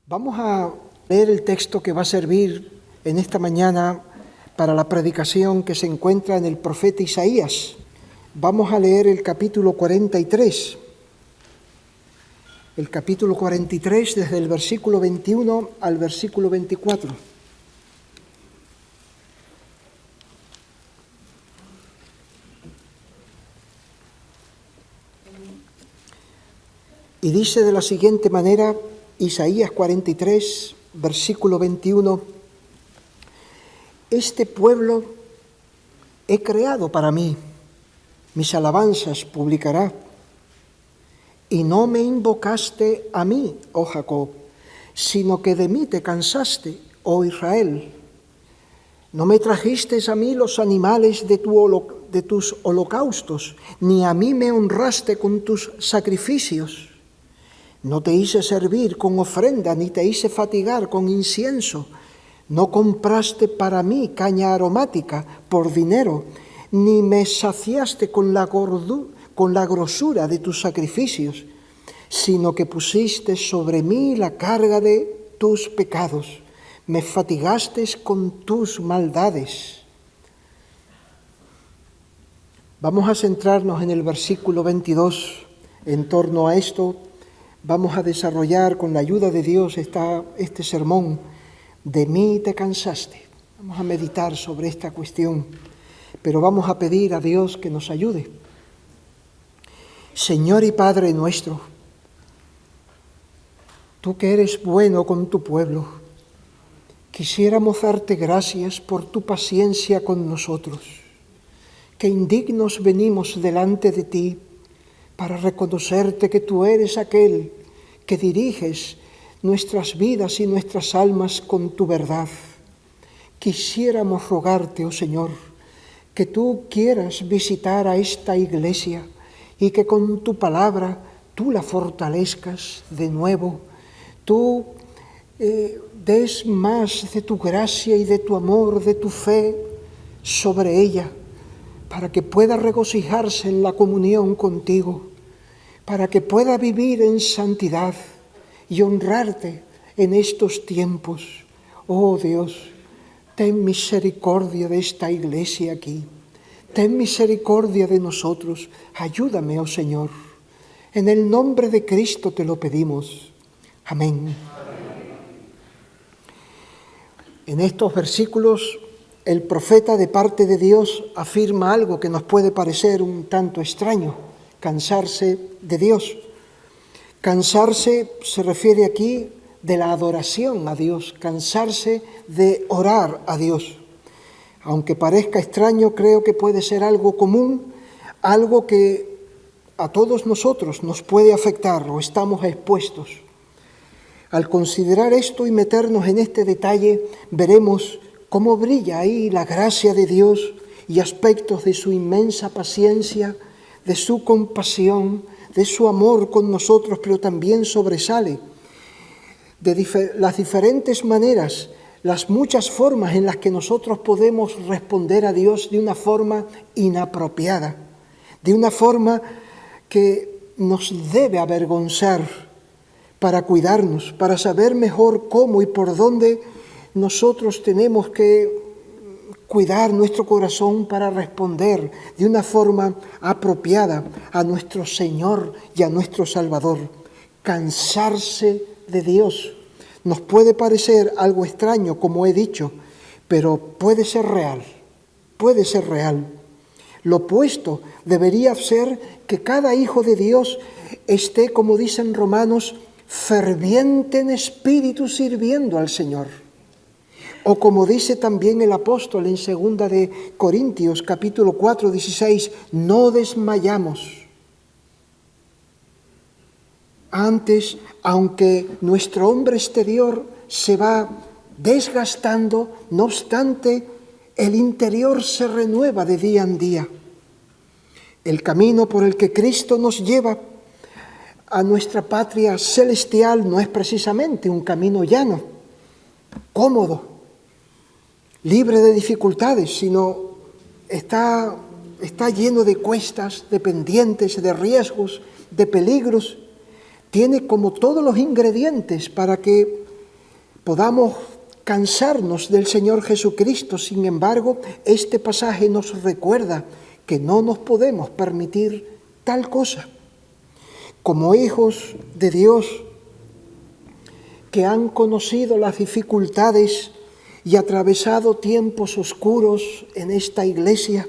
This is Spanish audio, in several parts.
Vamos a leer el texto que va a servir en esta mañana para la predicación que se encuentra en el profeta Isaías. Vamos a leer el capítulo 43. El capítulo 43 desde el versículo 21 al versículo 24. Y dice de la siguiente manera, Isaías 43, versículo 21, este pueblo he creado para mí, mis alabanzas publicará, y no me invocaste a mí, oh Jacob, sino que de mí te cansaste, oh Israel. No me trajiste a mí los animales de tus holocaustos, ni a mí me honraste con tus sacrificios. No te hice servir con ofrenda, ni te hice fatigar con incienso. No compraste para mí caña aromática por dinero, ni me saciaste con la grosura de tus sacrificios, sino que pusiste sobre mí la carga de tus pecados. Me fatigaste con tus maldades. Vamos a centrarnos en el versículo 22. En torno a esto vamos a desarrollar con la ayuda de Dios este sermón. De mí te cansaste. Vamos a meditar sobre esta cuestión, pero vamos a pedir a Dios que nos ayude. Señor y Padre nuestro, tú que eres bueno con tu pueblo, quisiéramos darte gracias por tu paciencia con nosotros, que indignos venimos delante de ti para reconocerte que tú eres aquel que diriges nuestras vidas y nuestras almas con tu verdad. Quisiéramos rogarte, oh Señor, que tú quieras visitar a esta iglesia y que con tu palabra tú la fortalezcas de nuevo, tú des más de tu gracia y de tu amor, de tu fe sobre ella, para que pueda regocijarse en la comunión contigo, para que pueda vivir en santidad y honrarte en estos tiempos. Oh Dios, ten misericordia de esta iglesia aquí, ten misericordia de nosotros, ayúdame, oh Señor. En el nombre de Cristo te lo pedimos. Amén. En estos versículos, el profeta de parte de Dios afirma algo que nos puede parecer un tanto extraño: cansarse de Dios. Cansarse se refiere aquí de la adoración a Dios, cansarse de orar a Dios. Aunque parezca extraño, creo que puede ser algo común, algo que a todos nosotros nos puede afectar o estamos expuestos. Al considerar esto y meternos en este detalle, veremos cómo brilla ahí la gracia de Dios y aspectos de su inmensa paciencia, de su compasión, de su amor con nosotros, pero también sobresale de las diferentes maneras, las muchas formas en las que nosotros podemos responder a Dios de una forma inapropiada, de una forma que nos debe avergonzar, para cuidarnos, para saber mejor cómo y por dónde nosotros tenemos que cuidar nuestro corazón para responder de una forma apropiada a nuestro Señor y a nuestro Salvador. Cansarse de Dios nos puede parecer algo extraño, como he dicho, pero puede ser real, puede ser real. Lo opuesto debería ser que cada hijo de Dios esté, como dicen Romanos, ferviente en espíritu sirviendo al Señor. O como dice también el apóstol en 2 de Corintios, capítulo 4, 16, no desmayamos. Antes, aunque nuestro hombre exterior se va desgastando, no obstante, el interior se renueva de día en día. El camino por el que Cristo nos lleva a nuestra patria celestial no es precisamente un camino llano, cómodo, libre de dificultades, sino está lleno de cuestas, de pendientes, de riesgos, de peligros. Tiene como todos los ingredientes para que podamos cansarnos del Señor Jesucristo. Sin embargo, este pasaje nos recuerda que no nos podemos permitir tal cosa. Como hijos de Dios que han conocido las dificultades y atravesado tiempos oscuros en esta iglesia,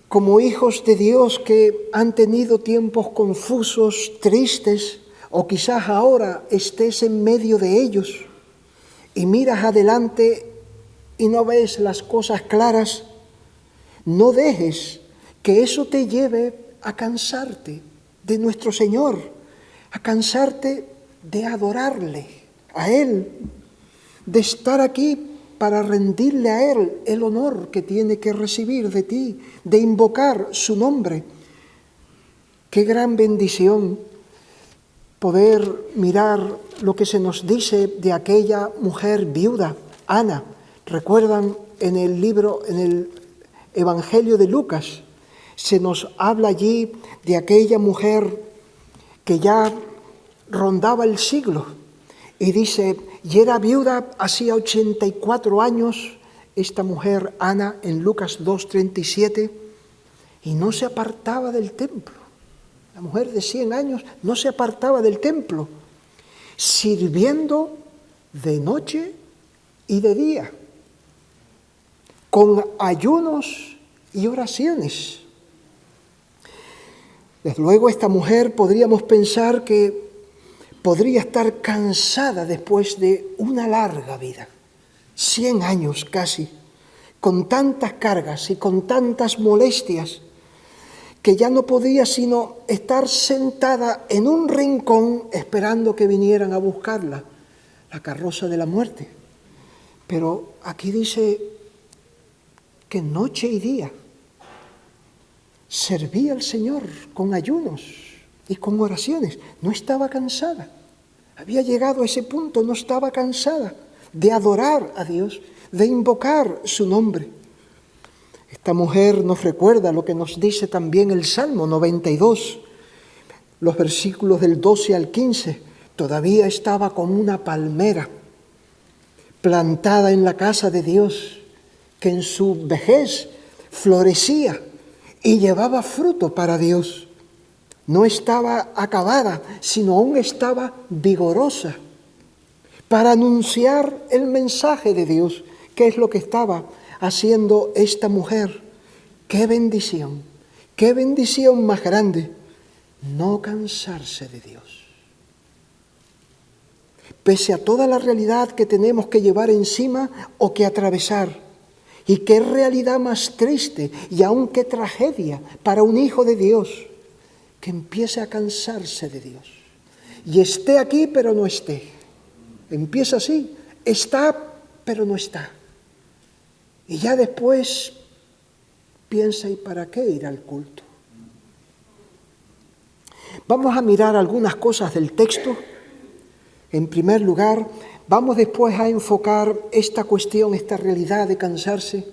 como hijos de Dios que han tenido tiempos confusos, tristes, o quizás ahora estés en medio de ellos y miras adelante y no ves las cosas claras, no dejes que eso te lleve a cansarte de nuestro Señor, a cansarte de adorarle a Él, de estar aquí para rendirle a Él el honor que tiene que recibir de ti, de invocar su nombre. Qué gran bendición poder mirar lo que se nos dice de aquella mujer viuda, Ana. ¿Recuerdan en el libro, en el Evangelio de Lucas? Se nos habla allí de aquella mujer que ya rondaba el siglo y dice, y era viuda hacía 84 años, esta mujer Ana, en Lucas 2:37, y no se apartaba del templo. La mujer de 100 años no se apartaba del templo, sirviendo de noche y de día, con ayunos y oraciones. Desde luego esta mujer podríamos pensar que podría estar cansada después de una larga vida, 100 años casi, con tantas cargas y con tantas molestias, que ya no podía sino estar sentada en un rincón esperando que vinieran a buscarla, la carroza de la muerte. Pero aquí dice que noche y día servía al Señor con ayunos y con oraciones. No estaba cansada. Había llegado a ese punto, no estaba cansada de adorar a Dios, de invocar su nombre. Esta mujer nos recuerda lo que nos dice también el Salmo 92, los versículos del 12 al 15. Todavía estaba como una palmera plantada en la casa de Dios, que en su vejez florecía y llevaba fruto para Dios. No estaba acabada, sino aún estaba vigorosa para anunciar el mensaje de Dios, que es lo que estaba haciendo esta mujer. ¡Qué bendición más grande! No cansarse de Dios. Pese a toda la realidad que tenemos que llevar encima o que atravesar, y qué realidad más triste y aún qué tragedia para un hijo de Dios que empiece a cansarse de Dios y esté aquí pero no esté. Empieza así, está pero no está. Y ya después piensa, ¿y para qué ir al culto? Vamos a mirar algunas cosas del texto. En primer lugar, vamos después a enfocar esta cuestión, esta realidad de cansarse,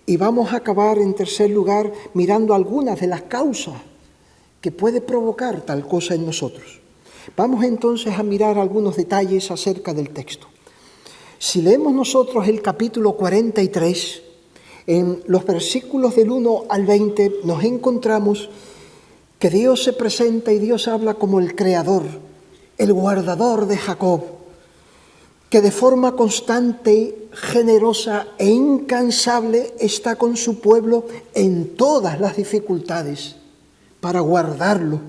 y vamos a acabar en tercer lugar mirando algunas de las causas que puede provocar tal cosa en nosotros. Vamos entonces a mirar algunos detalles acerca del texto. Si leemos nosotros el capítulo 43, en los versículos del 1 al 20 nos encontramos que Dios se presenta y Dios habla como el creador, el guardador de Jacob, que de forma constante, generosa e incansable está con su pueblo en todas las dificultades para guardarlo.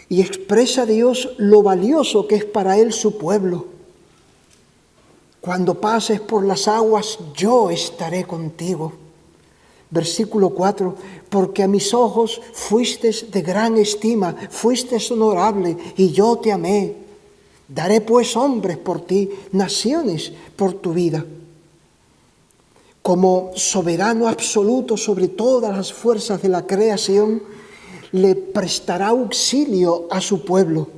Y expresa a Dios lo valioso que es para él su pueblo. Cuando pases por las aguas, yo estaré contigo. Versículo 4, porque a mis ojos fuiste de gran estima, fuiste honorable y yo te amé. Daré pues hombres por ti, naciones por tu vida. Como soberano absoluto sobre todas las fuerzas de la creación, le prestará auxilio a su pueblo,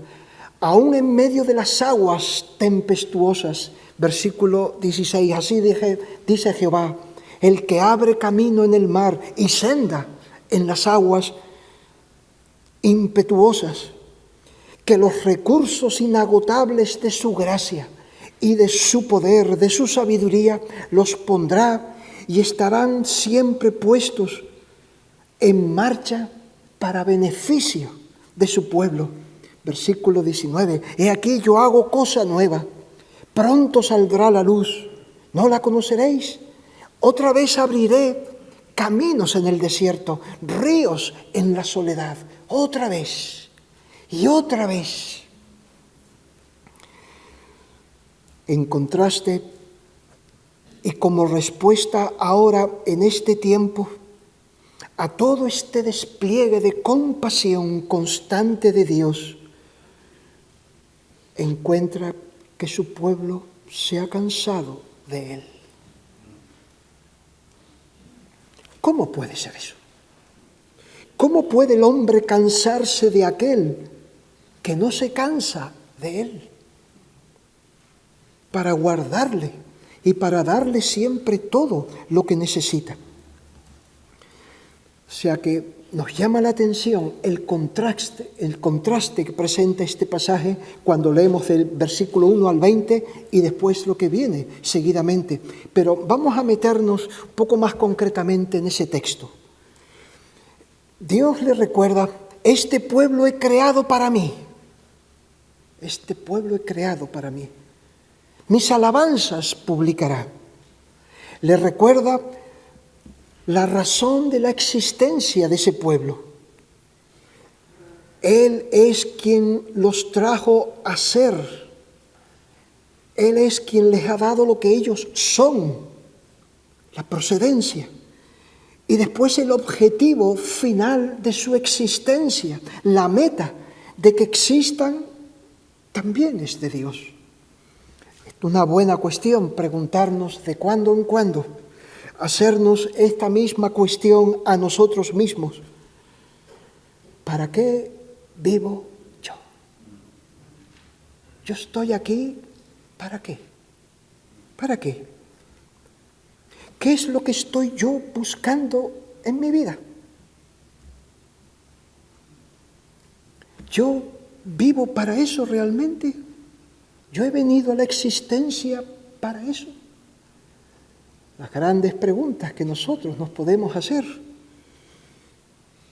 aún en medio de las aguas tempestuosas. Versículo 16, así dice Jehová, el que abre camino en el mar y senda en las aguas impetuosas, que los recursos inagotables de su gracia y de su poder, de su sabiduría, los pondrá y estarán siempre puestos en marcha para beneficio de su pueblo. Versículo 19. He aquí yo hago cosa nueva. Pronto saldrá la luz. ¿No la conoceréis? Otra vez abriré caminos en el desierto, ríos en la soledad. Otra vez y otra vez. En contraste, y como respuesta ahora en este tiempo a todo este despliegue de compasión constante de Dios, encuentra que su pueblo se ha cansado de él. ¿Cómo puede ser eso? ¿Cómo puede el hombre cansarse de aquel que no se cansa de él? Para guardarle y para darle siempre todo lo que necesita. O sea que nos llama la atención el contraste que presenta este pasaje cuando leemos del versículo 1 al 20 y después lo que viene seguidamente. Pero vamos a meternos un poco más concretamente en ese texto. Dios le recuerda, este pueblo he creado para mí. Este pueblo he creado para mí. Mis alabanzas publicará. Le recuerda la razón de la existencia de ese pueblo. Él es quien los trajo a ser. Él es quien les ha dado lo que ellos son, la procedencia. Y después el objetivo final de su existencia, la meta de que existan, también es de Dios. Es una buena cuestión preguntarnos de cuando en cuando, hacernos esta misma cuestión a nosotros mismos. ¿Para qué vivo yo? Yo estoy aquí, ¿para qué? ¿Para qué? ¿Qué es lo que estoy yo buscando en mi vida? ¿Yo vivo para eso realmente? ¿Yo he venido a la existencia para eso? Las grandes preguntas que nosotros nos podemos hacer,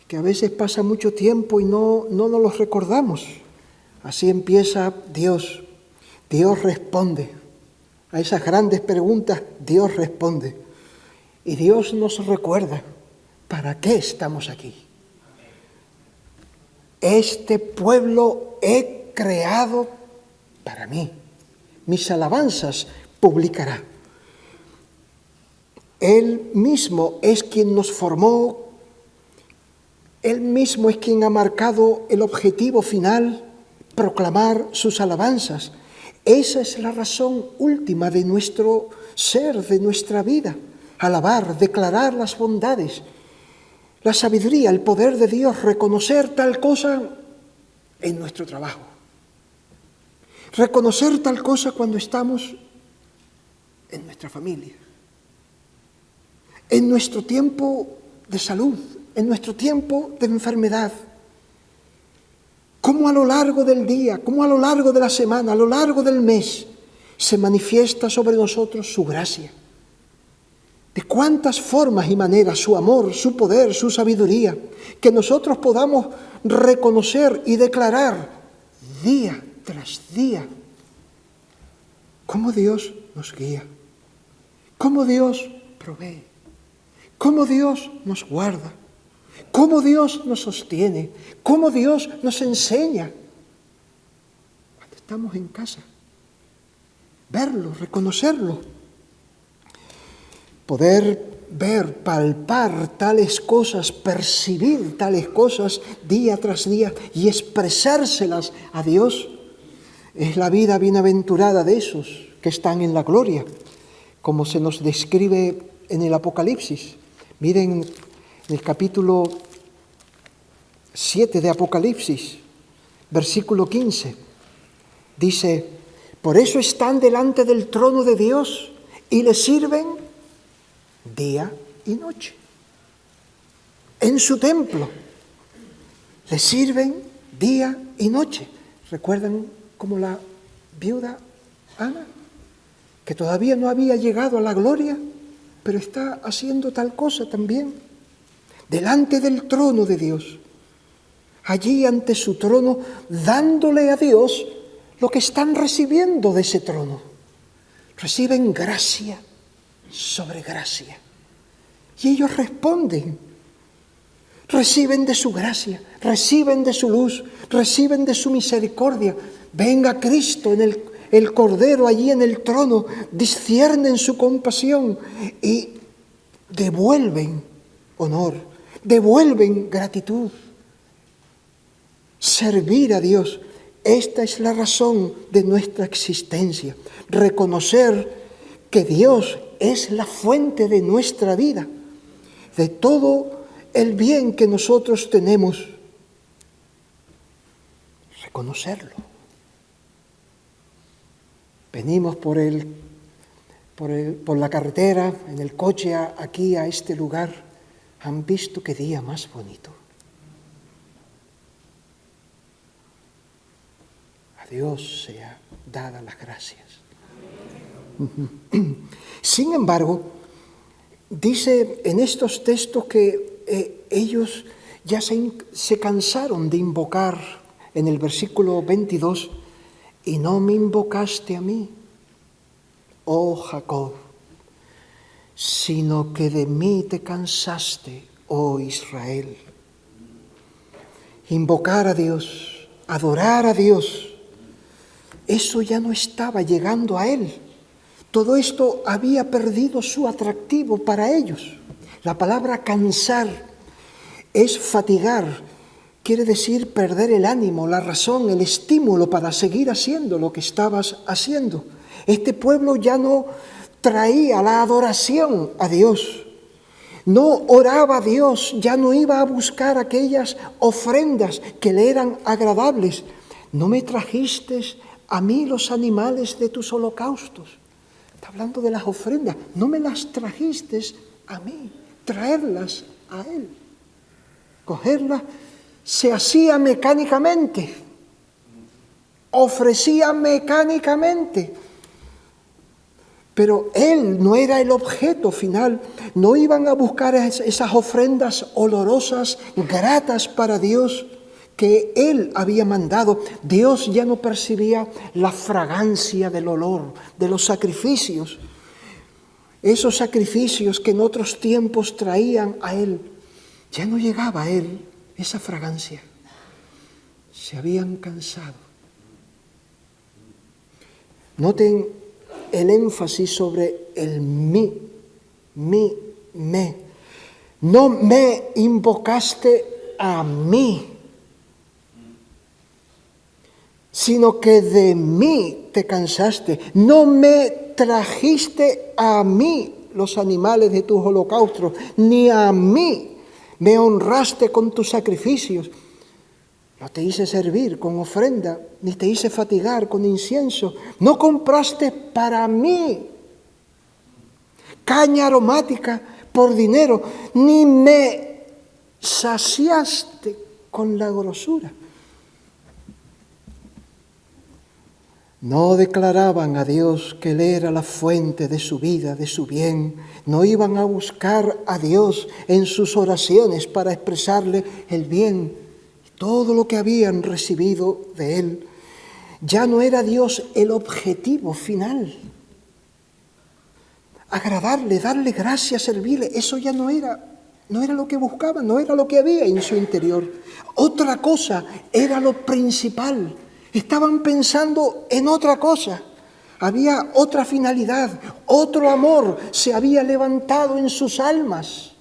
que a veces pasa mucho tiempo y no nos los recordamos. Así empieza Dios. Dios responde. A esas grandes preguntas Dios responde. Y Dios nos recuerda para qué estamos aquí. Este pueblo he creado para mí. Mis alabanzas publicará. Él mismo es quien nos formó. Él mismo es quien ha marcado el objetivo final, proclamar sus alabanzas. Esa es la razón última de nuestro ser, de nuestra vida. Alabar, declarar las bondades, la sabiduría, el poder de Dios, reconocer tal cosa en nuestro trabajo. Reconocer tal cosa cuando estamos en nuestra familia. En nuestro tiempo de salud, en nuestro tiempo de enfermedad. Cómo a lo largo del día, cómo a lo largo de la semana, a lo largo del mes, se manifiesta sobre nosotros su gracia. De cuántas formas y maneras su amor, su poder, su sabiduría, que nosotros podamos reconocer y declarar día tras día. Cómo Dios nos guía, cómo Dios provee, cómo Dios nos guarda, cómo Dios nos sostiene, cómo Dios nos enseña. Cuando estamos en casa, verlo, reconocerlo. Poder ver, palpar tales cosas, percibir tales cosas día tras día y expresárselas a Dios, es la vida bienaventurada de esos que están en la gloria, como se nos describe en el Apocalipsis. Miren el capítulo 7 de Apocalipsis, versículo 15, dice: por eso están delante del trono de Dios y le sirven día y noche. En su templo le sirven día y noche. ¿Recuerdan como la viuda Ana? Que todavía no había llegado a la gloria, pero está haciendo tal cosa también. Delante del trono de Dios, allí ante su trono, dándole a Dios lo que están recibiendo de ese trono. Reciben gracia sobre gracia. Y ellos responden, reciben de su gracia, reciben de su luz, reciben de su misericordia. Ven a Cristo en el Cordero allí en el trono, disciernen su compasión y devuelven honor, devuelven gratitud. Servir a Dios, esta es la razón de nuestra existencia. Reconocer que Dios es la fuente de nuestra vida, de todo el bien que nosotros tenemos. Reconocerlo. Venimos por la carretera, en el coche, aquí a este lugar. ¿Han visto qué día más bonito? A Dios sea dadas las gracias. Sin embargo, dice en estos textos que ellos ya se cansaron de invocar en el versículo 22, y no me invocaste a mí, oh Jacob, sino que de mí te cansaste, oh Israel. Invocar a Dios, adorar a Dios, eso ya no estaba llegando a él. Todo esto había perdido su atractivo para ellos. La palabra cansar es fatigar, quiere decir perder el ánimo, la razón, el estímulo para seguir haciendo lo que estabas haciendo. Este pueblo ya no traía la adoración a Dios, no oraba a Dios, ya no iba a buscar aquellas ofrendas que le eran agradables. No me trajiste a mí los animales de tus holocaustos. Está hablando de las ofrendas. No me las trajiste a mí, traerlas a Él. Cogerlas se hacía mecánicamente, ofrecía mecánicamente. Pero Él no era el objeto final. No iban a buscar esas ofrendas olorosas, gratas para Dios, que Él había mandado. Dios ya no percibía la fragancia del olor, de los sacrificios. Esos sacrificios que en otros tiempos traían a Él, ya no llegaba a Él esa fragancia. Se habían cansado. Noten el énfasis sobre el mí, me. No me invocaste a mí, sino que de mí te cansaste. No me trajiste a mí los animales de tus holocaustos, ni a mí me honraste con tus sacrificios. No te hice servir con ofrenda, ni te hice fatigar con incienso. No compraste para mí caña aromática por dinero, ni me saciaste con la grosura. No declaraban a Dios que Él era la fuente de su vida, de su bien. No iban a buscar a Dios en sus oraciones para expresarle el bien, todo lo que habían recibido de Él. Ya no era Dios el objetivo final. Agradarle, darle gracias, servirle, eso ya no era lo que buscaban, no era lo que había en su interior. Otra cosa era lo principal. Estaban pensando en otra cosa. Había otra finalidad, otro amor se había levantado en sus almas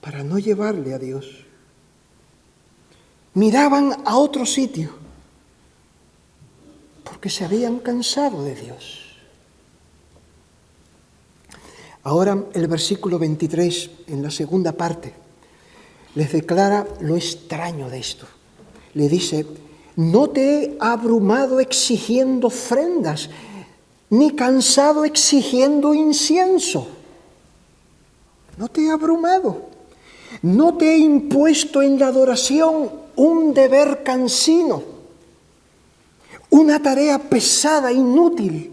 para no llevarle a Dios. Miraban a otro sitio porque se habían cansado de Dios. Ahora el versículo 23, en la segunda parte, les declara lo extraño de esto. Le dice: no te he abrumado exigiendo ofrendas, ni cansado exigiendo incienso. No te he abrumado. No te he impuesto en la adoración un deber cansino. una tarea pesada, inútil.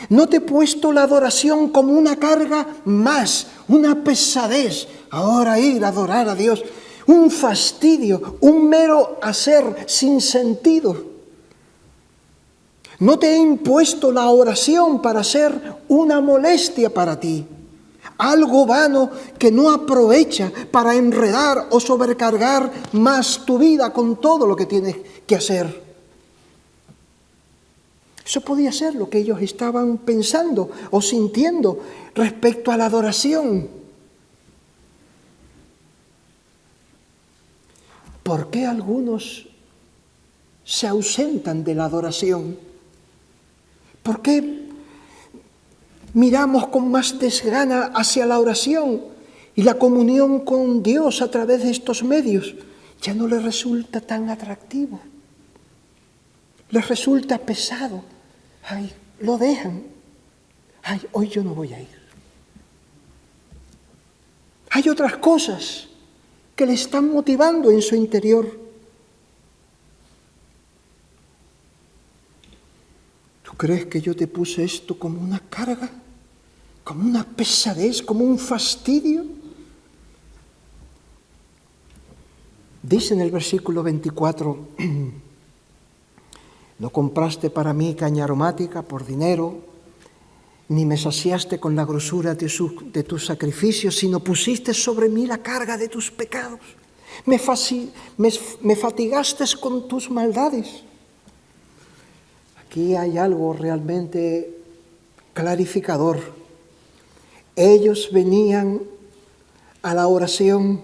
No te he puesto la adoración como una carga más, una pesadez. Ahora ir a adorar a Dios, un fastidio, un mero hacer sin sentido. No te he impuesto la oración para ser una molestia para ti, algo vano que no aprovecha para enredar o sobrecargar más tu vida con todo lo que tienes que hacer. Eso podía ser lo que ellos estaban pensando o sintiendo respecto a la adoración. ¿Por qué algunos se ausentan de la adoración? ¿Por qué miramos con más desgana hacia la oración y la comunión con Dios a través de estos medios? Ya no les resulta tan atractivo, les resulta pesado. Ay, lo dejan. Ay, hoy yo no voy a ir. Hay otras cosas que le están motivando en su interior. ¿Tú crees que yo te puse esto como una carga? ¿Como una pesadez? ¿Como un fastidio? Dice en el versículo 24, no compraste para mí caña aromática por dinero, ni me saciaste con la grosura de tus sacrificios, sino pusiste sobre mí la carga de tus pecados. Me fatigaste con tus maldades. Aquí hay algo realmente clarificador. Ellos venían a la oración,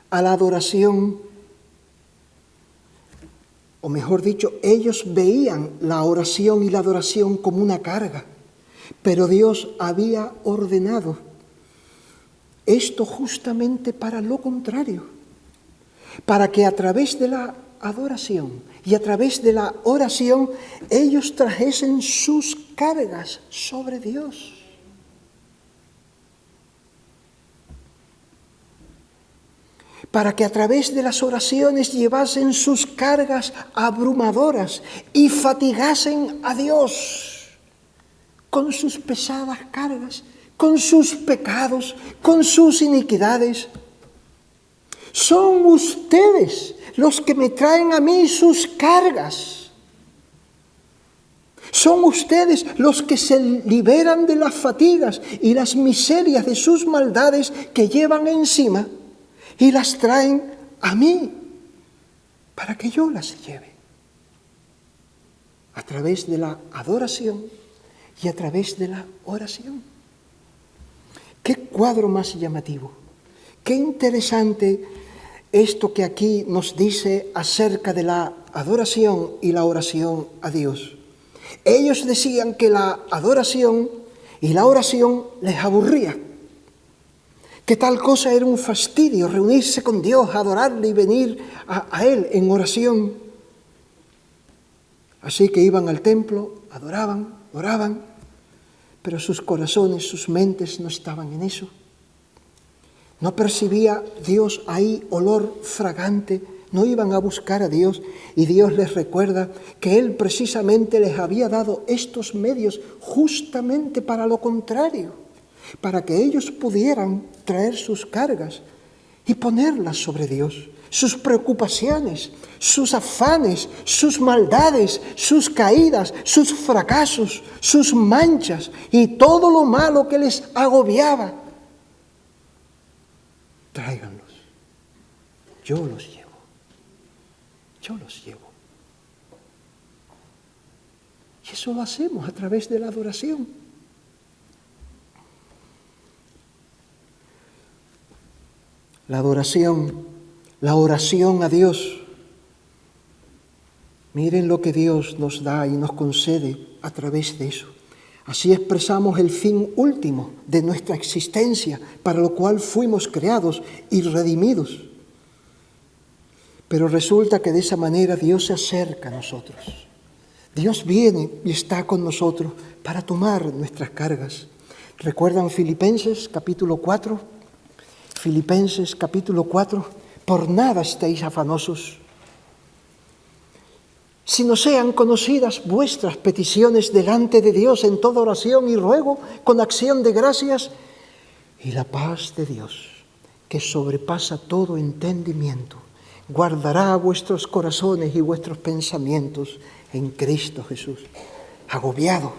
a la adoración, o mejor dicho, ellos veían la oración y la adoración como una carga, pero Dios había ordenado esto justamente para lo contrario, para que a través de la adoración y a través de la oración ellos trajesen sus cargas sobre Dios. Para que a través de las oraciones llevasen sus cargas abrumadoras y fatigasen a Dios con sus pesadas cargas, con sus pecados, con sus iniquidades. Son ustedes los que me traen a mí sus cargas. Son ustedes los que se liberan de las fatigas y las miserias de sus maldades que llevan encima y las traen a mí para que yo las lleve. A través de la adoración y a través de la oración. Qué cuadro más llamativo. Qué interesante esto que aquí nos dice acerca de la adoración y la oración a Dios. Ellos decían que la adoración y la oración les aburría. Que tal cosa era un fastidio, reunirse con Dios, adorarle y venir a Él en oración. Así que iban al templo, adoraban, oraban, pero sus corazones, sus mentes no estaban en eso. No percibía Dios ahí olor fragante, no iban a buscar a Dios y Dios les recuerda que Él precisamente les había dado estos medios justamente para lo contrario. Para que ellos pudieran traer sus cargas y ponerlas sobre Dios, sus preocupaciones, sus afanes, sus maldades, sus caídas, sus fracasos, sus manchas y todo lo malo que les agobiaba. Tráiganlos, yo los llevo, yo los llevo. Y eso lo hacemos a través de la adoración. La adoración, la oración a Dios. Miren lo que Dios nos da y nos concede a través de eso. Así expresamos el fin último de nuestra existencia, para lo cual fuimos creados y redimidos. Pero resulta que de esa manera Dios se acerca a nosotros. Dios viene y está con nosotros para tomar nuestras cargas. ¿Recuerdan Filipenses capítulo 4? Filipenses capítulo 4, por nada estéis afanosos. sino sean conocidas vuestras peticiones delante de Dios en toda oración y ruego, con acción de gracias, y la paz de Dios, que sobrepasa todo entendimiento, guardará vuestros corazones y vuestros pensamientos en Cristo Jesús. Agobiado,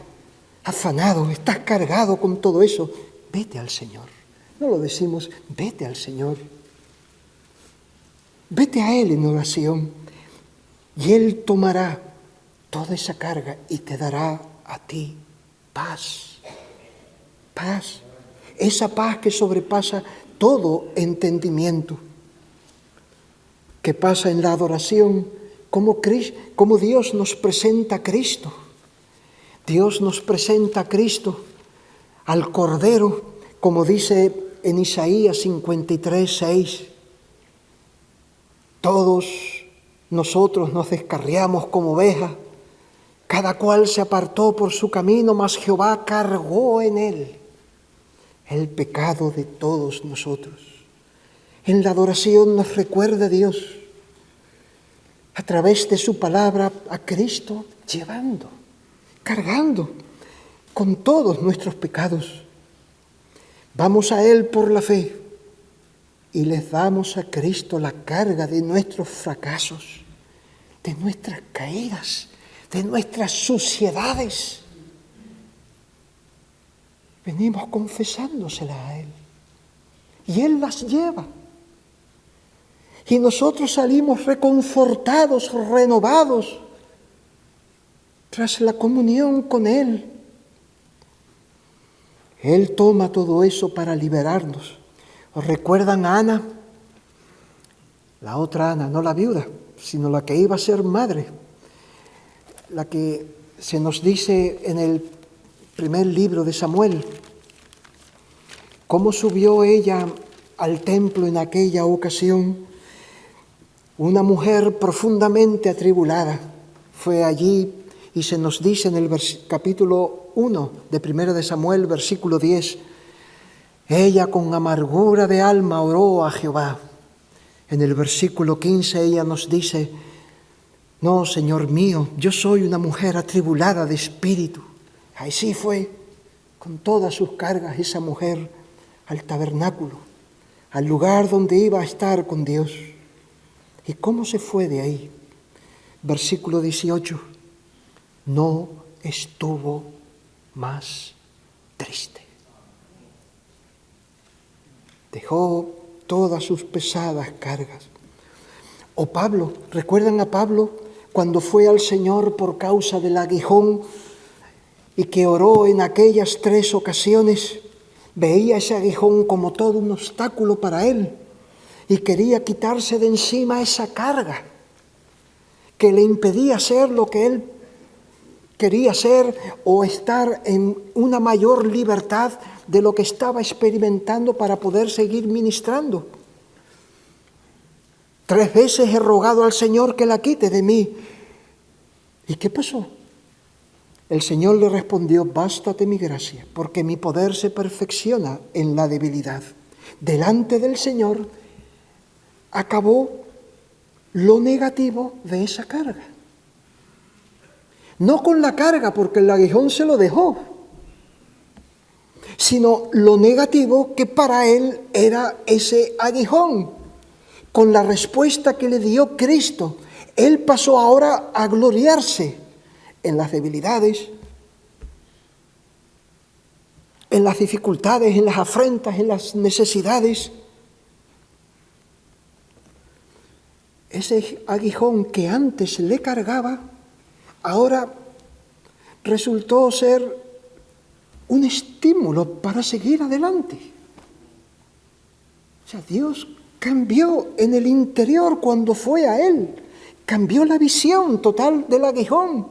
afanado, estás cargado con todo eso, vete al Señor. No lo decimos, vete al Señor. Vete a Él en oración y Él tomará toda esa carga y te dará a ti paz. Paz. Esa paz que sobrepasa todo entendimiento. Que pasa en la adoración, como Dios nos presenta a Cristo. Dios nos presenta a Cristo, al Cordero, como dice en Isaías 53:6. Todos nosotros nos descarriamos como ovejas, cada cual se apartó por su camino, mas Jehová cargó en él el pecado de todos nosotros. En la adoración nos recuerda Dios, a través de su palabra, a Cristo llevando, cargando con todos nuestros pecados. Vamos a Él por la fe y les damos a Cristo la carga de nuestros fracasos, de nuestras caídas, de nuestras suciedades. Venimos confesándoselas a Él y Él las lleva. Y nosotros salimos reconfortados, renovados, tras la comunión con Él. Él toma todo eso para liberarnos. ¿Os recuerdan a Ana? La otra Ana, no la viuda, sino la que iba a ser madre. La que se nos dice en el primer libro de Samuel. ¿Cómo subió ella al templo en aquella ocasión? Una mujer profundamente atribulada fue allí y se nos dice en el capítulo 1 de 1 de Samuel, versículo 10, ella con amargura de alma oró a Jehová. En el versículo 15 ella nos dice, no, Señor mío, yo soy una mujer atribulada de espíritu. Así fue, con todas sus cargas, esa mujer al tabernáculo, al lugar donde iba a estar con Dios. ¿Y cómo se fue de ahí? Versículo 18. No estuvo más triste. Dejó todas sus pesadas cargas. O Pablo, ¿recuerdan a Pablo cuando fue al Señor por causa del aguijón y que oró en aquellas 3 ocasiones? Veía ese aguijón como todo un obstáculo para él. Y quería quitarse de encima esa carga que le impedía hacer lo que él quería hacer o estar en una mayor libertad de lo que estaba experimentando para poder seguir ministrando. 3 veces he rogado al Señor que la quite de mí. ¿Y qué pasó? El Señor le respondió, bástate mi gracia, porque mi poder se perfecciona en la debilidad. Delante del Señor acabó lo negativo de esa carga. No con la carga, porque el aguijón se lo dejó, sino lo negativo que para él era ese aguijón. Con la respuesta que le dio Cristo, él pasó ahora a gloriarse en las debilidades, en las dificultades, en las afrentas, en las necesidades. Ese aguijón que antes le cargaba, ahora resultó ser un estímulo para seguir adelante. O sea, Dios cambió en el interior cuando fue a Él, cambió la visión total del aguijón.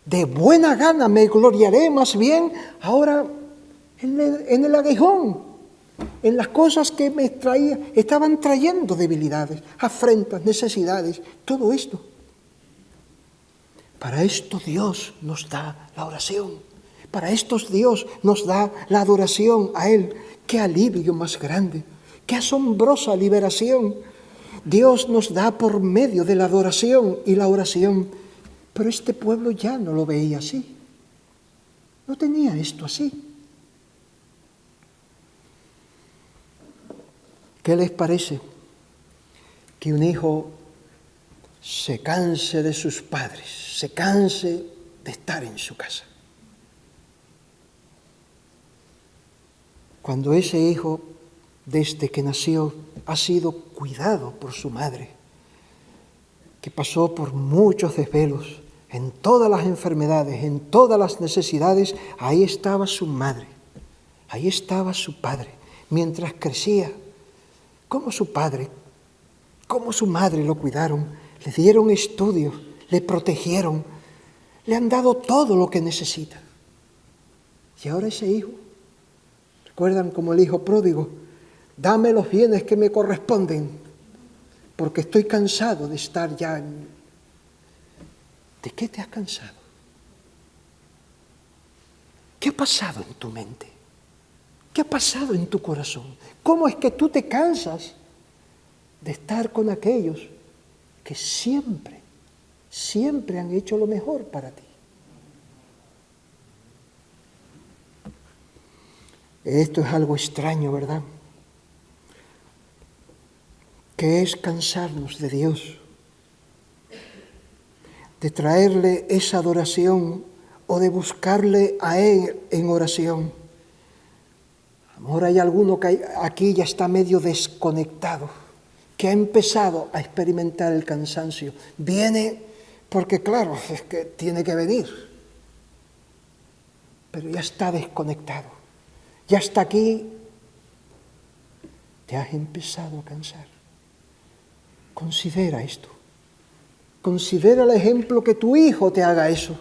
De buena gana me gloriaré más bien ahora en el aguijón, en las cosas que me estaban trayendo debilidades, afrentas, necesidades, todo esto. Para esto Dios nos da la oración. Para esto Dios nos da la adoración a Él. ¡Qué alivio más grande! ¡Qué asombrosa liberación! Dios nos da por medio de la adoración y la oración Pero este pueblo ya no lo veía así. No tenía esto así. ¿Qué les parece que un hijo se canse de sus padres, se canse de estar en su casa? Cuando ese hijo, desde que nació, ha sido cuidado por su madre, que pasó por muchos desvelos, en todas las enfermedades, en todas las necesidades, ahí estaba su madre, ahí estaba su padre, mientras crecía. Cómo su padre, cómo su madre lo cuidaron, le dieron estudios, le protegieron, le han dado todo lo que necesita. Y ahora ese hijo, ¿recuerdan como el hijo pródigo? Dame los bienes que me corresponden, porque estoy cansado de estar ya en... ¿De qué te has cansado? ¿Qué ha pasado en tu mente? ¿Qué ha pasado en tu corazón? ¿Cómo es que tú te cansas de estar con aquellos que siempre han hecho lo mejor para ti? Esto es algo extraño, ¿verdad? ¿Qué es cansarnos de Dios? De traerle esa adoración o de buscarle a Él en oración. Ahora hay alguno que aquí ya está medio desconectado, que ha empezado a experimentar el cansancio. Viene porque, claro, es que tiene que venir, pero ya está desconectado. Ya está aquí, te has empezado a cansar. Considera esto. Considera el ejemplo que tu hijo te haga eso.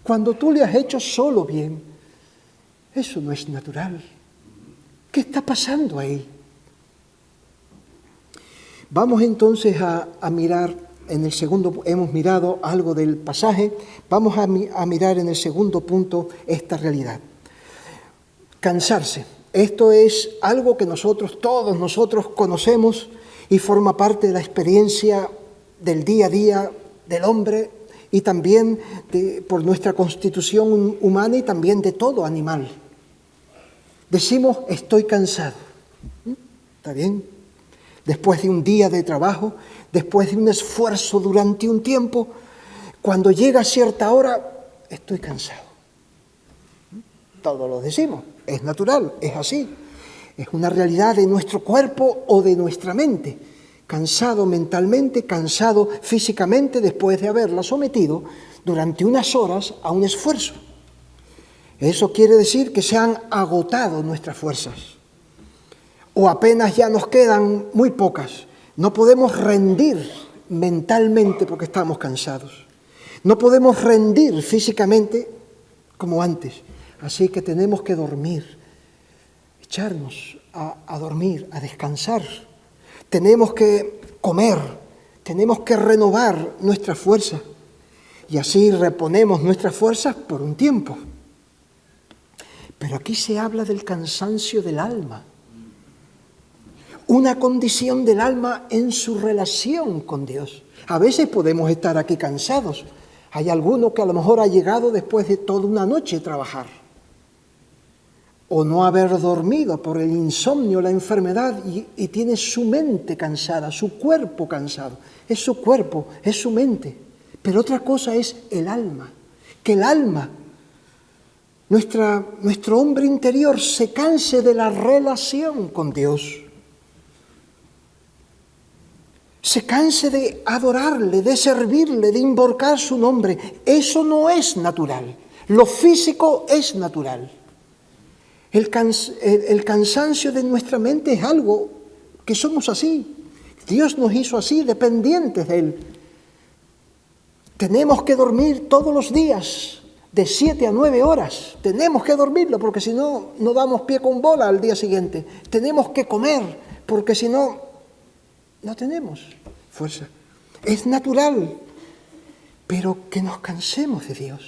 Cuando tú le has hecho solo bien, eso no es natural. ¿Qué está pasando ahí? Vamos entonces a mirar en el segundo, hemos mirado algo del pasaje, vamos a mirar en el segundo punto esta realidad. Cansarse. Esto es algo que todos nosotros conocemos y forma parte de la experiencia del día a día del hombre y también por nuestra constitución humana y también de todo animal. Decimos, estoy cansado. ¿Está bien? Después de un día de trabajo, después de un esfuerzo durante un tiempo, cuando llega cierta hora, estoy cansado. Todos lo decimos, es natural, es así. Es una realidad de nuestro cuerpo o de nuestra mente. Cansado mentalmente, cansado físicamente después de haberla sometido durante unas horas a un esfuerzo. Eso quiere decir que se han agotado nuestras fuerzas. O apenas ya nos quedan muy pocas. No podemos rendir mentalmente porque estamos cansados. No podemos rendir físicamente como antes. Así que tenemos que dormir, echarnos a dormir, a descansar. Tenemos que comer, tenemos que renovar nuestra fuerza. Y así reponemos nuestras fuerzas por un tiempo. Pero aquí se habla del cansancio del alma. Una condición del alma en su relación con Dios. A veces podemos estar aquí cansados. Hay alguno que a lo mejor ha llegado después de toda una noche de trabajar. O no haber dormido por el insomnio, la enfermedad, y tiene su mente cansada, su cuerpo cansado. Es su cuerpo, es su mente. Pero otra cosa es el alma. Que el alma, nuestro hombre interior, se canse de la relación con Dios. Se canse de adorarle, de servirle, de invocar su nombre. Eso no es natural. Lo físico es natural. El cansancio de nuestra mente es algo que somos así. Dios nos hizo así, dependientes de Él. Tenemos que dormir todos los días, de 7 a 9 horas. Tenemos que dormirlo, porque si no, no damos pie con bola al día siguiente. Tenemos que comer, porque si no, no tenemos fuerza. Es natural, pero que nos cansemos de Dios.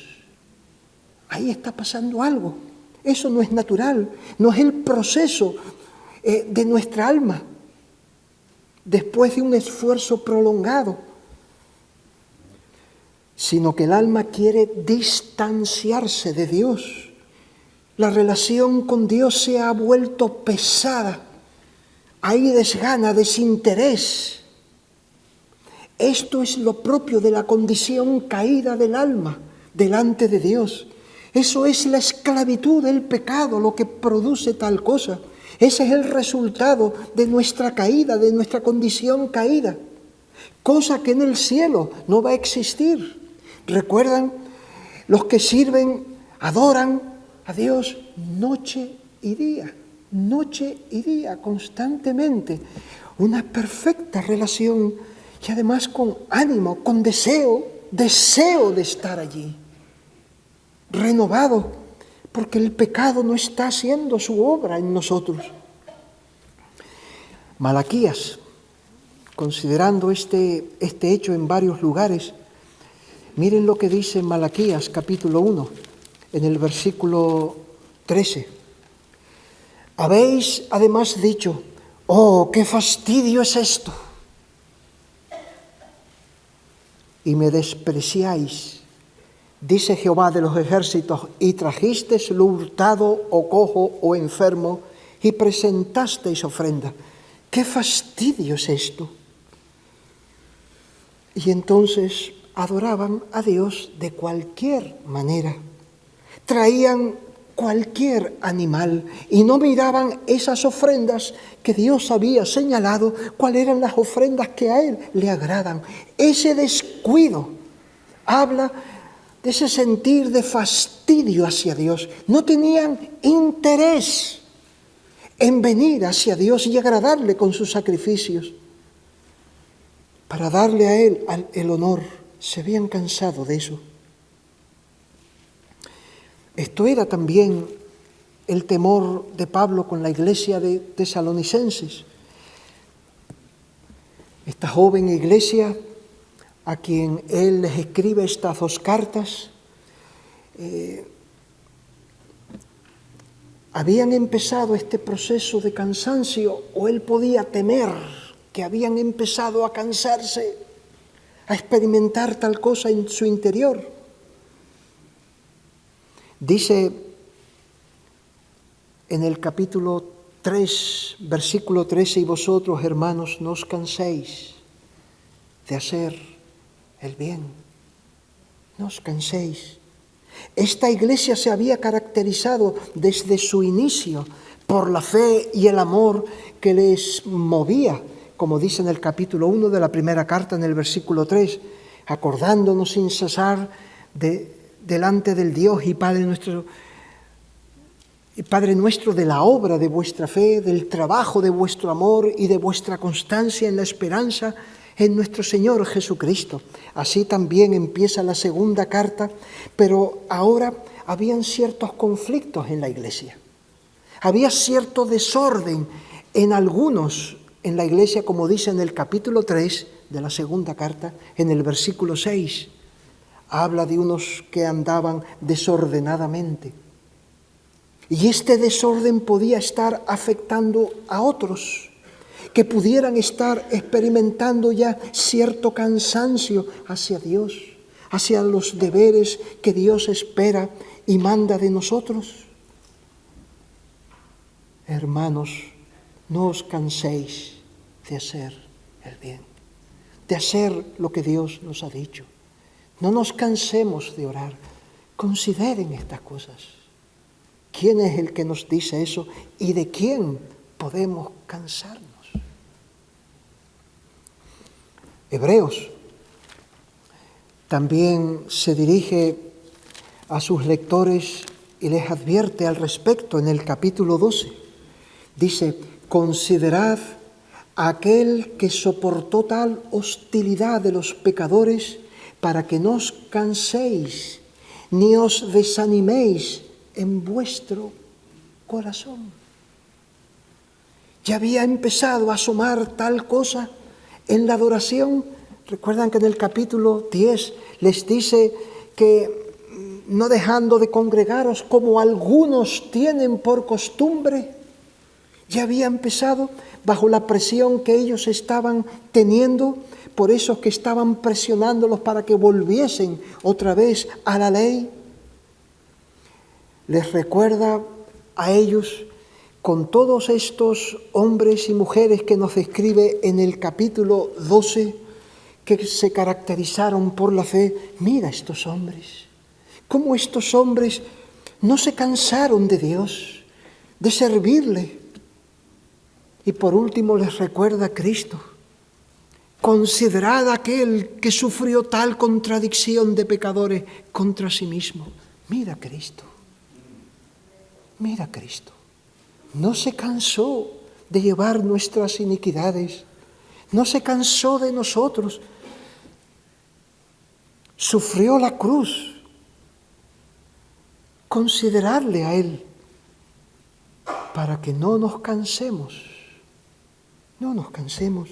Ahí está pasando algo. Eso no es natural, no es el proceso de nuestra alma después de un esfuerzo prolongado. sino que el alma quiere distanciarse de Dios. La relación con Dios se ha vuelto pesada. Hay desgana, desinterés. Esto es lo propio de la condición caída del alma delante de Dios. Eso es la esclavitud del pecado, lo que produce tal cosa. Ese es el resultado de nuestra caída, de nuestra condición caída. Cosa que en el cielo no va a existir. ¿Recuerdan? Los que sirven, adoran a Dios noche y día, constantemente. Una perfecta relación y además con ánimo, con deseo de estar allí. Renovado, porque el pecado no está haciendo su obra en nosotros. Malaquías, considerando este hecho en varios lugares, miren lo que dice Malaquías capítulo 1, en el versículo 13. Habéis además dicho, ¡oh, qué fastidio es esto! Y me despreciáis, dice Jehová de los ejércitos, y trajisteis lo hurtado o cojo o enfermo y presentasteis ofrenda. ¡Qué fastidio es esto! Y entonces adoraban a Dios de cualquier manera. Traían cualquier animal y no miraban esas ofrendas que Dios había señalado, cuáles eran las ofrendas que a Él le agradan. Ese descuido habla de ese sentir de fastidio hacia Dios. No tenían interés en venir hacia Dios y agradarle con sus sacrificios. Para darle a Él el honor, se habían cansado de eso. Esto era también el temor de Pablo con la iglesia de Tesalonicenses. Esta joven iglesia a quien él les escribe estas dos cartas, habían empezado este proceso de cansancio, o él podía temer que habían empezado a cansarse, a experimentar tal cosa en su interior. Dice en el capítulo 3, versículo 13, y vosotros, hermanos, no os canséis de hacer el bien. No os canséis. Esta iglesia se había caracterizado desde su inicio por la fe y el amor que les movía, como dice en el capítulo 1 de la primera carta, en el versículo 3, acordándonos sin cesar delante del Dios y Padre nuestro de la obra de vuestra fe, del trabajo de vuestro amor y de vuestra constancia en la esperanza en nuestro Señor Jesucristo. Así también empieza la segunda carta, pero ahora habían ciertos conflictos en la iglesia. Había cierto desorden en algunos en la iglesia, como dice en el capítulo 3 de la segunda carta, en el versículo 6. Habla de unos que andaban desordenadamente. Y este desorden podía estar afectando a otros, que pudieran estar experimentando ya cierto cansancio hacia Dios, hacia los deberes que Dios espera y manda de nosotros. Hermanos, no os canséis de hacer el bien, de hacer lo que Dios nos ha dicho. No nos cansemos de orar. Consideren estas cosas. ¿Quién es el que nos dice eso y de quién podemos cansarnos? Hebreos también se dirige a sus lectores y les advierte al respecto en el capítulo 12. Dice, considerad a aquel que soportó tal hostilidad de los pecadores para que no os canséis ni os desaniméis en vuestro corazón. Ya había empezado a asomar tal cosa en la adoración. Recuerdan que en el capítulo 10 les dice que no dejando de congregaros como algunos tienen por costumbre, ya había empezado bajo la presión que ellos estaban teniendo por esos que estaban presionándolos para que volviesen otra vez a la ley. Les recuerda a ellos con todos estos hombres y mujeres que nos describe en el capítulo 12, que se caracterizaron por la fe. Mira estos hombres, cómo estos hombres no se cansaron de Dios, de servirle. Y por último les recuerda a Cristo. Considerad aquel que sufrió tal contradicción de pecadores contra sí mismo. Mira a Cristo. Mira a Cristo. No se cansó de llevar nuestras iniquidades. No se cansó de nosotros. Sufrió la cruz. Considerarle a Él para que no nos cansemos. No nos cansemos.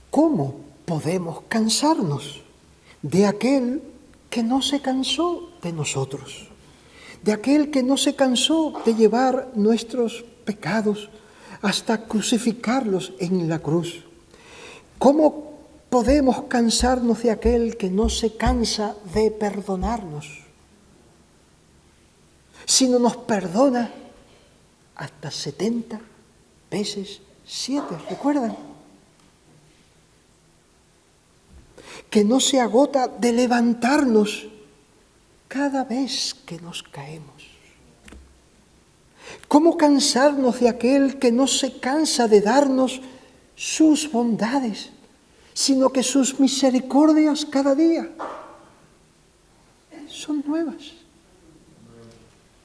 ¿Cómo podemos cansarnos de aquel que no se cansó de nosotros? De aquel que no se cansó de llevar nuestros pecados hasta crucificarlos en la cruz. ¿Cómo podemos cansarnos de aquel que no se cansa de perdonarnos? Si no nos perdona hasta 70 veces 7, ¿recuerdan? Que no se agota de levantarnos cada vez que nos caemos. ¿Cómo cansarnos de aquel que no se cansa de darnos sus bondades, sino que sus misericordias cada día son nuevas?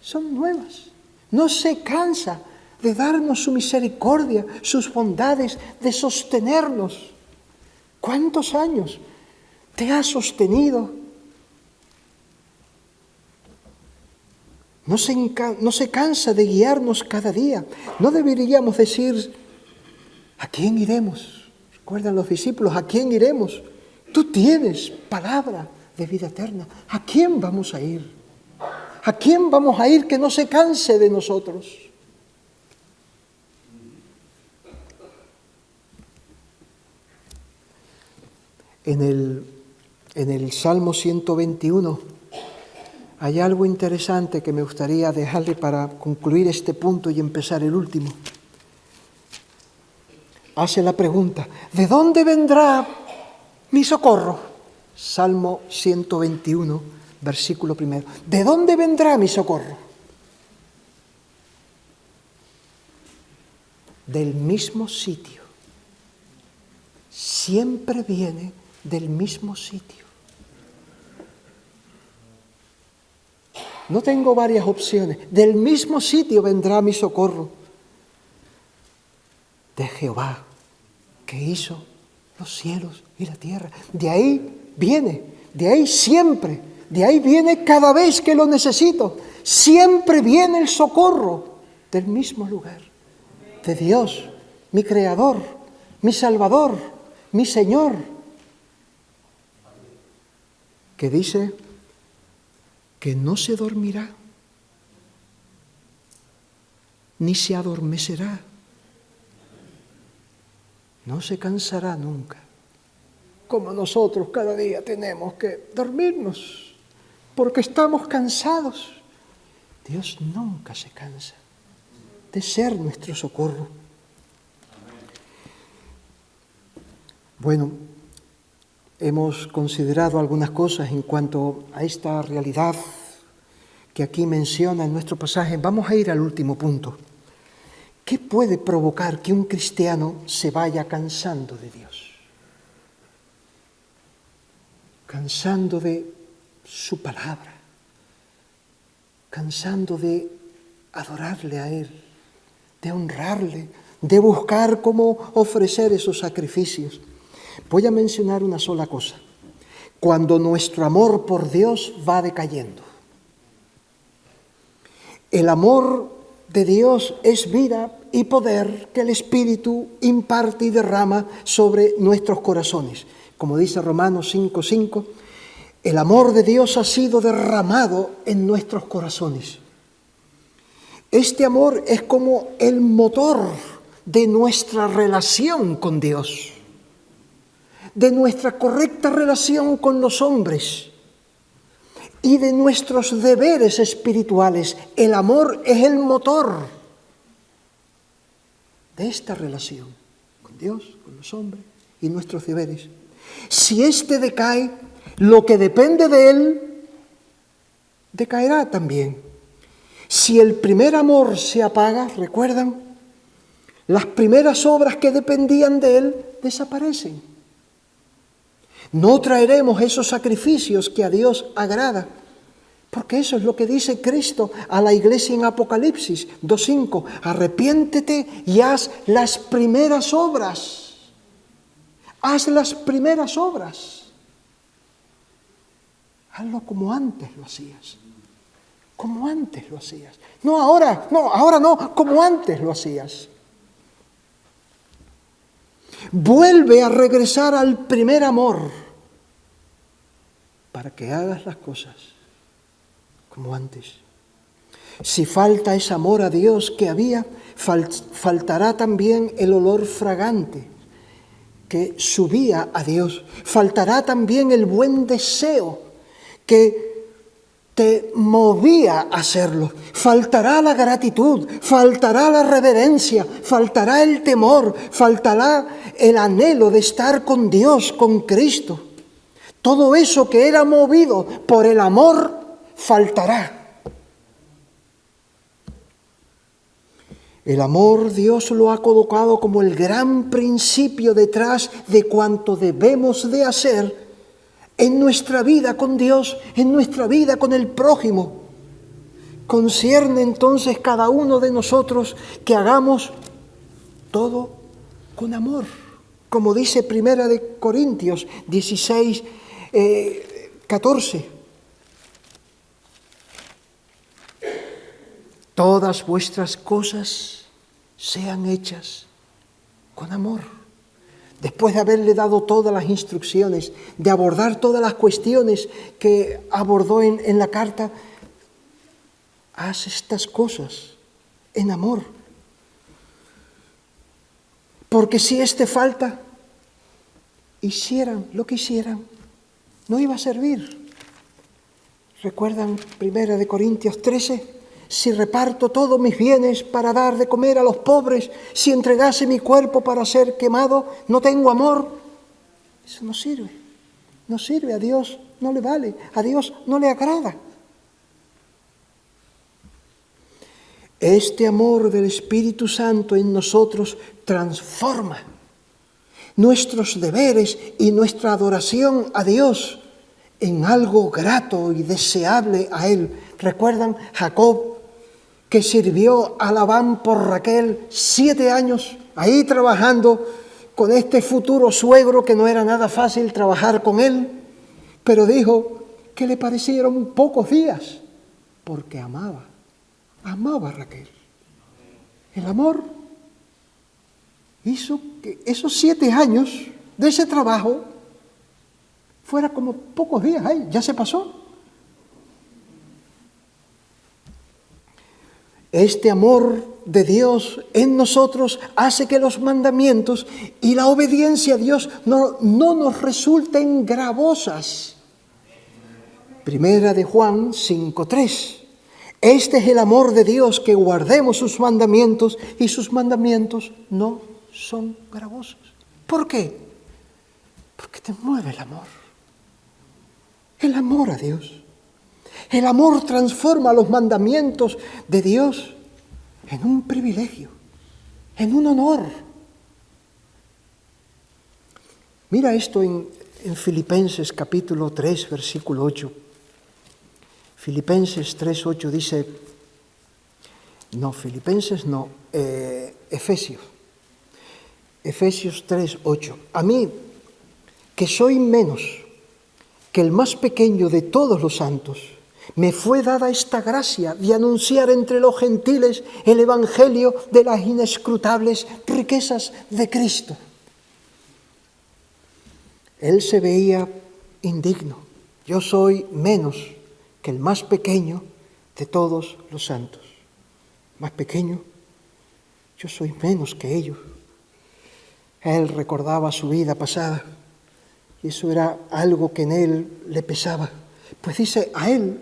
Son nuevas. No se cansa de darnos su misericordia, sus bondades, de sostenernos. ¿Cuántos años te ha sostenido? No se cansa de guiarnos cada día. No deberíamos decir, ¿a quién iremos? ¿Recuerdan los discípulos? ¿A quién iremos? Tú tienes palabra de vida eterna. ¿A quién vamos a ir? ¿A quién vamos a ir que no se canse de nosotros? En el Salmo 121 hay algo interesante que me gustaría dejarle para concluir este punto y empezar el último. Hace la pregunta, ¿de dónde vendrá mi socorro? Salmo 121. Versículo 1. ¿De dónde vendrá mi socorro? Del mismo sitio. Siempre viene del mismo sitio. No tengo varias opciones. Del mismo sitio vendrá mi socorro. De Jehová, que hizo los cielos y la tierra. De ahí viene, de ahí siempre. De ahí viene cada vez que lo necesito. Siempre viene el socorro del mismo lugar. De Dios, mi Creador, mi Salvador, mi Señor. Que dice que no se dormirá, ni se adormecerá. No se cansará nunca. Como nosotros cada día tenemos que dormirnos. Porque estamos cansados. Dios nunca se cansa de ser nuestro socorro. Bueno, hemos considerado algunas cosas en cuanto a esta realidad que aquí menciona en nuestro pasaje. Vamos a ir al último punto. ¿Qué puede provocar que un cristiano se vaya cansando de Dios? Cansando de su palabra, cansando de adorarle a Él, de honrarle, de buscar cómo ofrecer esos sacrificios. Voy a mencionar una sola cosa. Cuando nuestro amor por Dios va decayendo. El amor de Dios es vida y poder que el Espíritu imparte y derrama sobre nuestros corazones. Como dice Romanos 5:5, el amor de Dios ha sido derramado en nuestros corazones. Este amor es como el motor de nuestra relación con Dios, de nuestra correcta relación con los hombres y de nuestros deberes espirituales. El amor es el motor de esta relación con Dios, con los hombres y nuestros deberes. Si éste decae, lo que depende de él decaerá también. Si el primer amor se apaga, ¿recuerdan? Las primeras obras que dependían de él desaparecen. No traeremos esos sacrificios que a Dios agrada, porque eso es lo que dice Cristo a la iglesia en Apocalipsis 2:5. Arrepiéntete y haz las primeras obras. Haz las primeras obras. Hazlo como antes lo hacías. Como antes lo hacías. No ahora no, como antes lo hacías. Vuelve a regresar al primer amor para que hagas las cosas como antes. Si falta ese amor a Dios que había, faltará también el olor fragante que subía a Dios. Faltará también el buen deseo que te movía a hacerlo. Faltará la gratitud, faltará la reverencia, faltará el temor, faltará el anhelo de estar con Dios, con Cristo. Todo eso que era movido por el amor, faltará. El amor Dios lo ha colocado como el gran principio detrás de cuanto debemos de hacer en nuestra vida con Dios, en nuestra vida con el prójimo. Concierne entonces cada uno de nosotros que hagamos todo con amor. Como dice 1 Corintios 16, 14. Todas vuestras cosas sean hechas con amor. Después de haberle dado todas las instrucciones, de abordar todas las cuestiones que abordó en la carta, haz estas cosas en amor. Porque si este falta, hicieran lo que hicieran, no iba a servir. ¿Recuerdan 1 Corintios 13? Si reparto todos mis bienes para dar de comer a los pobres, si entregase mi cuerpo para ser quemado, no tengo amor. Eso no sirve. No sirve, a Dios no le vale, a Dios no le agrada. Este amor del Espíritu Santo en nosotros transforma nuestros deberes y nuestra adoración a Dios en algo grato y deseable a Él. ¿Recuerdan Jacob, que sirvió a Labán por Raquel 7 años, ahí trabajando con este futuro suegro que no era nada fácil trabajar con él? Pero dijo que le parecieron pocos días, porque amaba a Raquel. El amor hizo que esos 7 años de ese trabajo fuera como pocos días, ahí ya se pasó. Este amor de Dios en nosotros hace que los mandamientos y la obediencia a Dios no nos resulten gravosas. 1 de Juan 5:3. Este es el amor de Dios, que guardemos sus mandamientos, y sus mandamientos no son gravosos. ¿Por qué? Porque te mueve el amor. El amor a Dios. El amor transforma los mandamientos de Dios en un privilegio, en un honor. Mira esto en Filipenses capítulo 3, versículo 8. Filipenses 3, 8 dice, Efesios 3, 8. A mí, que soy menos que el más pequeño de todos los santos, me fue dada esta gracia de anunciar entre los gentiles el evangelio de las inescrutables riquezas de Cristo. Él se veía indigno. Yo soy menos que el más pequeño de todos los santos. Más pequeño. yo soy menos que ellos. Él recordaba su vida pasada y eso era algo que en él le pesaba. Pues dice, a él,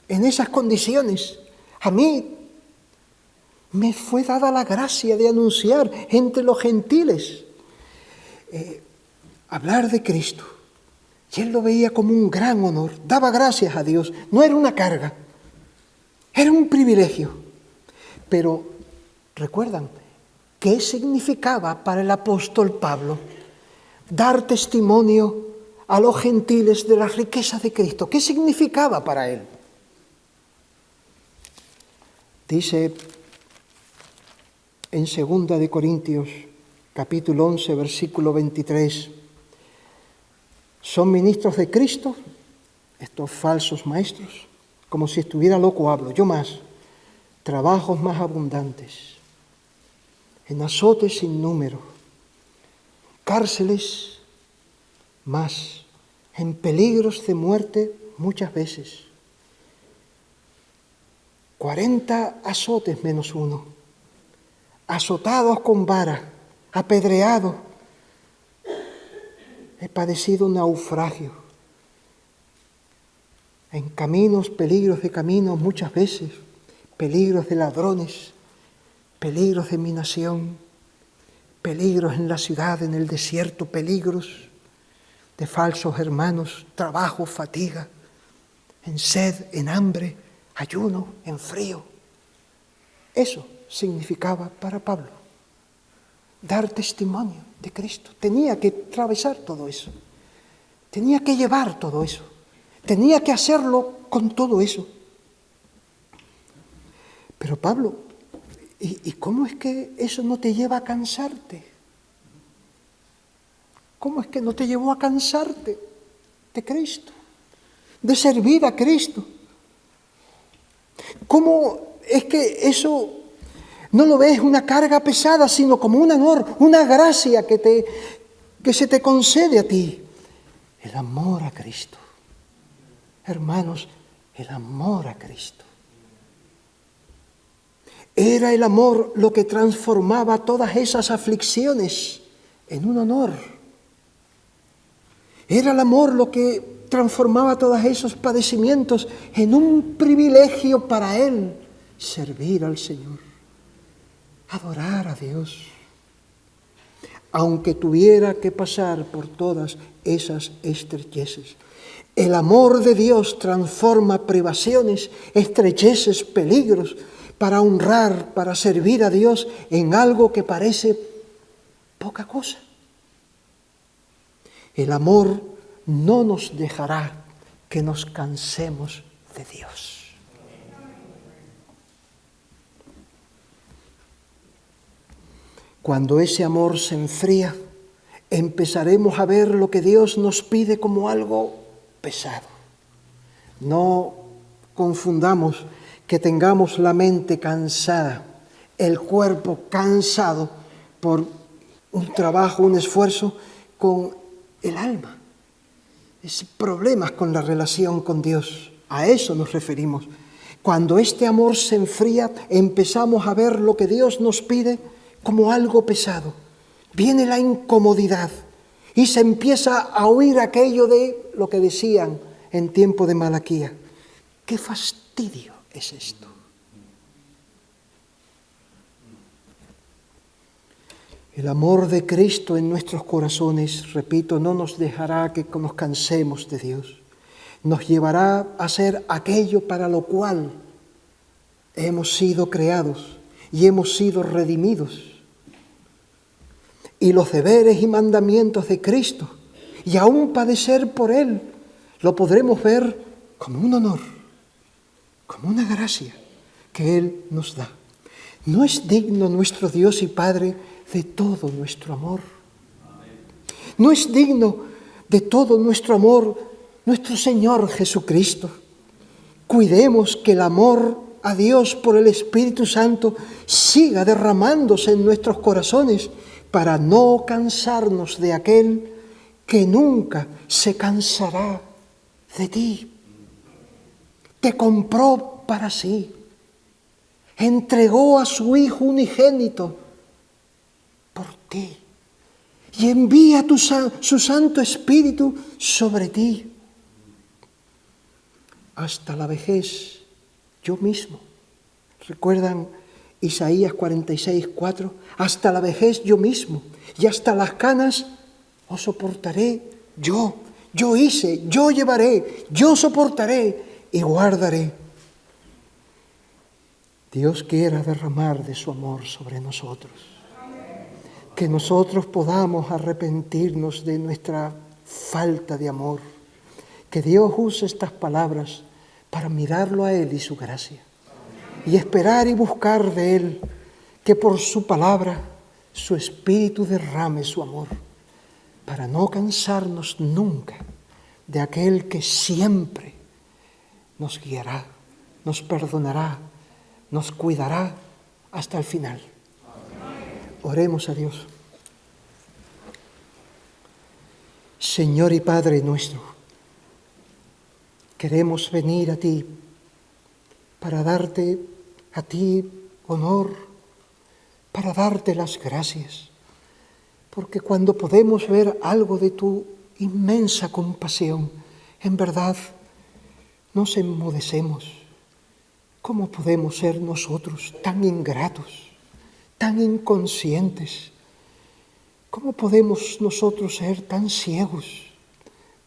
en esas condiciones, a mí me fue dada la gracia de anunciar entre los gentiles, hablar de Cristo. Y él lo veía como un gran honor, daba gracias a Dios, no era una carga, era un privilegio. Pero, ¿recuerdan qué significaba para el apóstol Pablo dar testimonio a los gentiles de las riquezas de Cristo? ¿Qué significaba para él? Dice en 2 de Corintios, capítulo 11, versículo 23, son ministros de Cristo, estos falsos maestros, como si estuviera loco hablo, yo más, trabajos más abundantes, en azotes sin número, cárceles más, en peligros de muerte muchas veces, 40 azotes menos uno, azotados con vara, apedreados. He padecido un naufragio. En caminos, peligros de caminos muchas veces, peligros de ladrones, peligros de minación, peligros en la ciudad, en el desierto, peligros de falsos hermanos, trabajo, fatiga, en sed, en hambre, ayuno, en frío. Eso significaba para Pablo dar testimonio de Cristo. Tenía que atravesar todo eso, tenía que llevar todo eso, tenía que hacerlo con todo eso. Pero Pablo, ¿y cómo es que eso no te lleva a cansarte? ¿Cómo es que no te llevó a cansarte de Cristo, de servir a Cristo? ¿Cómo es que eso no lo ves una carga pesada, sino como un honor, una gracia que se te concede a ti? El amor a Cristo. Hermanos, el amor a Cristo. Era el amor lo que transformaba todas esas aflicciones en un honor. Era el amor lo que transformaba todos esos padecimientos en un privilegio para él, servir al Señor, adorar a Dios, aunque tuviera que pasar por todas esas estrecheces. El amor de Dios transforma privaciones, estrecheces, peligros, para honrar, para servir a Dios en algo que parece poca cosa. El amor no nos dejará que nos cansemos de Dios. Cuando ese amor se enfría, empezaremos a ver lo que Dios nos pide como algo pesado. No confundamos que tengamos la mente cansada, el cuerpo cansado por un trabajo, un esfuerzo, con el alma. Es problemas con la relación con Dios. A eso nos referimos. Cuando este amor se enfría, empezamos a ver lo que Dios nos pide como algo pesado. Viene la incomodidad y se empieza a oír aquello de lo que decían en tiempo de Malaquía. ¡Qué fastidio es esto! El amor de Cristo en nuestros corazones, repito, no nos dejará que nos cansemos de Dios. Nos llevará a hacer aquello para lo cual hemos sido creados y hemos sido redimidos. Y los deberes y mandamientos de Cristo, y aún padecer por Él, lo podremos ver como un honor, como una gracia que Él nos da. ¿No es digno nuestro Dios y Padre de todo nuestro amor? ¿No es digno de todo nuestro amor nuestro Señor Jesucristo? Cuidemos que el amor a Dios por el Espíritu Santo siga derramándose en nuestros corazones para no cansarnos de aquel que nunca se cansará de ti. Te compró para sí. entregó a su Hijo unigénito por ti y envía su Santo Espíritu sobre ti. Hasta la vejez, yo mismo. ¿Recuerdan Isaías 46:4? Hasta la vejez yo mismo y hasta las canas os soportaré yo. Yo hice, yo llevaré, yo soportaré y guardaré. Dios quiera derramar de su amor sobre nosotros. Que nosotros podamos arrepentirnos de nuestra falta de amor. Que Dios use estas palabras para mirarlo a Él y su gracia. Y esperar y buscar de Él que por su palabra su Espíritu derrame su amor. Para no cansarnos nunca de aquel que siempre nos guiará, nos perdonará, nos cuidará hasta el final. Oremos a Dios. Señor y Padre nuestro, queremos venir a ti para darte a ti honor, para darte las gracias, porque cuando podemos ver algo de tu inmensa compasión, en verdad nos enmudecemos. ¿Cómo podemos ser nosotros tan ingratos, tan inconscientes? ¿Cómo podemos nosotros ser tan ciegos?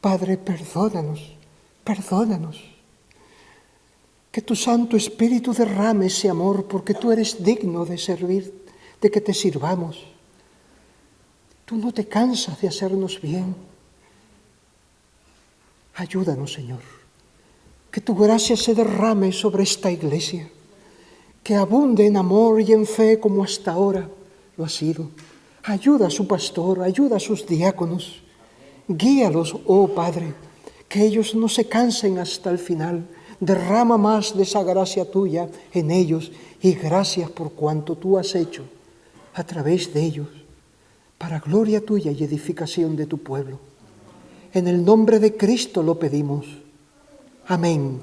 Padre, perdónanos, perdónanos. Que tu Santo Espíritu derrame ese amor, porque tú eres digno de servir, de que te sirvamos. Tú no te cansas de hacernos bien. Ayúdanos, Señor. Que tu gracia se derrame sobre esta iglesia, que abunde en amor y en fe como hasta ahora lo ha sido. Ayuda a su pastor, ayuda a sus diáconos. Guíalos, oh Padre, que ellos no se cansen hasta el final. Derrama más de esa gracia tuya en ellos y gracias por cuanto tú has hecho a través de ellos, para gloria tuya y edificación de tu pueblo. En el nombre de Cristo lo pedimos. Amén.